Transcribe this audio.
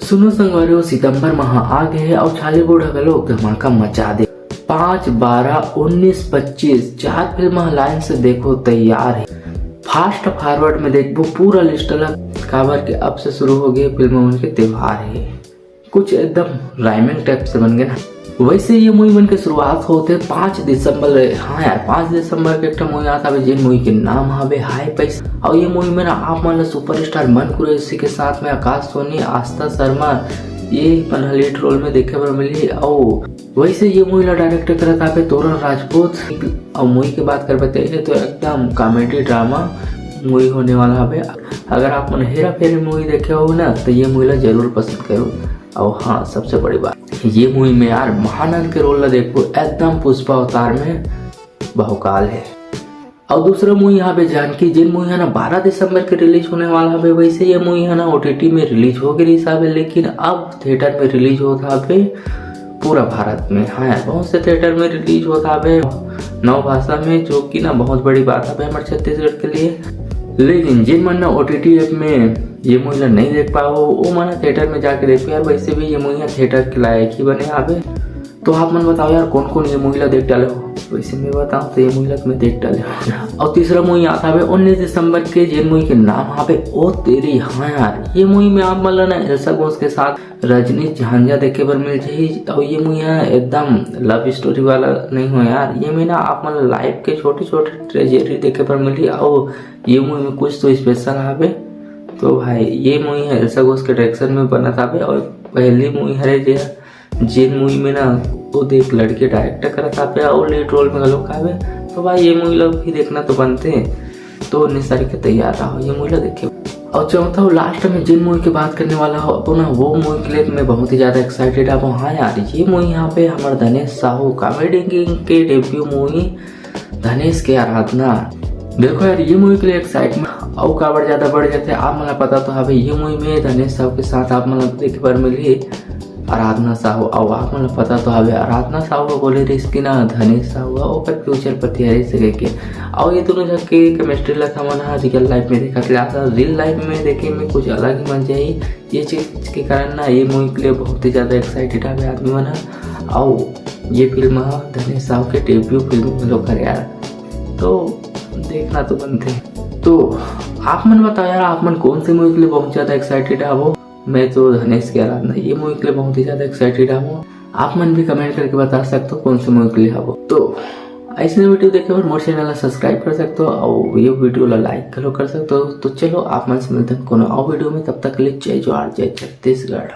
सुनो संगवारियों, सितंबर माह आ गए और बॉलीवुड घलो धमाका मचा दे। 5, 12, 19, 25 4 फिल्म लाइन से देखो तैयार है। फास्ट फॉरवर्ड में देखो पूरा लिस्ट अलग काबर के अब से शुरू हो गए फिल्मों के त्योहार है। कुछ एकदम राइमिंग टाइप से बन गए ना। वैसे ये मूवी बन के शुरुआत होते 5 दिसंबर। हाँ यार, 5 दिसंबर के एक मूवी आता है जिन मूवी के नाम हवे हाई पैसा। और ये मूवी में ना आप मान लो सुपरस्टार मन कुरैशी के साथ में आकाश सोनी, आस्था शर्मा ये लीड रोल में देखे पर मिली। और वैसे ये मूवी ला डायरेक्ट करता है तोरण राजपूत। और मूवी की बात कर पाते हैं तो एकदम कॉमेडी ड्रामा मूवी होने वाला है। अगर आप मन हेरा फेरी मूवी देखे हो ना तो ये मूवी ला जरूर पसंद करो। और हाँ, सबसे बड़ी बात ये मूवी में यार महानंद के रोल ला देखो एकदम पुष्पा अवतार में बहुकाल है। और दूसरा मूवी यहाँ पे जानकी जिन मूवी है ना 12 दिसंबर के रिलीज होने वाला है। वैसे ये मूवी है ना OTT में रिलीज हो गई हिसाब है, लेकिन अब थिएटर में रिलीज होता है पूरा भारत में। हाँ यार, बहुत से थिएटर में रिलीज होता है 9 भाषा में, जो कि ना बहुत बड़ी बात है हमारे छत्तीसगढ़ के लिए। लेकिन जिन मन OTT ऐप में ये मूवी नहीं देख पाओ वो मना थिएटर में जाके देखो यार। वैसे भी ये मूवी थिएटर के लायक ही बने आवे। तो आप मन बताओ यार कौन कौन ये मूवी देख डाले हो। वैसे मैं बताऊं तो ये मूवी मैं देख डाले। और तीसरा मूवी आता है 19 दिसंबर के जिन मूवी के नाम यहाँ पे ओ तेरी। हाँ यार, ये मूवी में आप मतलब ना एल्सा घोष के साथ रजनी झांझा देखे पर मिल जाए। और ये मूवी एकदम लव स्टोरी वाला नहीं हो यार। ये में ना आप मतलब लाइफ के छोटे छोटे ट्रेजेडी देखे पर मिली। और ये मूवी में कुछ तो स्पेशल आवे। तो भाई ये मूवी है एल्सा घोष के डायरेक्शन में बना था। और पहली मूवी है जिन मूवी में ना वो एक लड़के डायरेक्टर करा था और लीड रोल में लोग आवे। तो भाई ये मूवी लोग भी देखना तो बनते हैं। तो 19 तारीख के तैयार रहो, ये मूवी देखे। और चौथा लास्ट में जिन मूवी की बात करने वाला हो तो ना वो मूवी के लिए मैं बहुत ही ज्यादा एक्साइटेड हूँ। हाँ यार, ये मूवी यहाँ पे हमारे धनेश साहू कॉमेडी के डेब्यू मूवी धनेश के आराधना। देखो यार, ये मूवी के लिए एक्साइटमेंट और काबर ज्यादा बढ़ जाते हैं। आप मतलब पता तो है ये मूवी में धनेश साहू के साथ आप मतलब देखे पर मिली आराधना साहू। और आप मतलब पता तो है आराधना साहू को बोले रही इसकी ना धनेश साहू और फ्यूचर पति है सके के। और ये दोनों जब के केमिस्ट्री लगा मन रियल लाइफ में देखा था। रियल लाइफ में देखे में कुछ अलग ही मन जाए। ये चीज के कारण ना ये मूवी के लिए बहुत ही ज्यादा एक्साइटेड है आदमी मन। और ये फिल्म धनेश साहू के डेब्यू फिल्म में लोग करे यार, तो देखना तो बनते हैं। तो आप मन बताओ यार, आप मन कौन सी मूवी के लिए बहुत ज्यादा एक्साइटेड है वो। मैं तो धनेश की आराधना ये मूवी के लिए बहुत ही ज्यादा एक्साइटेड हूँ। आप मन भी कमेंट करके बता सकते हो कौन सी मूवी के लिए हो। तो ऐसे वीडियो देखे और मोर चैनल सब्सक्राइब कर सकते हो और ये वीडियो लाइक कर सकते हो। तो चलो आप मन से मिलते हैं कोनो और वीडियो में, तब तक के लिए जय जवाहर जय छत्तीसगढ़।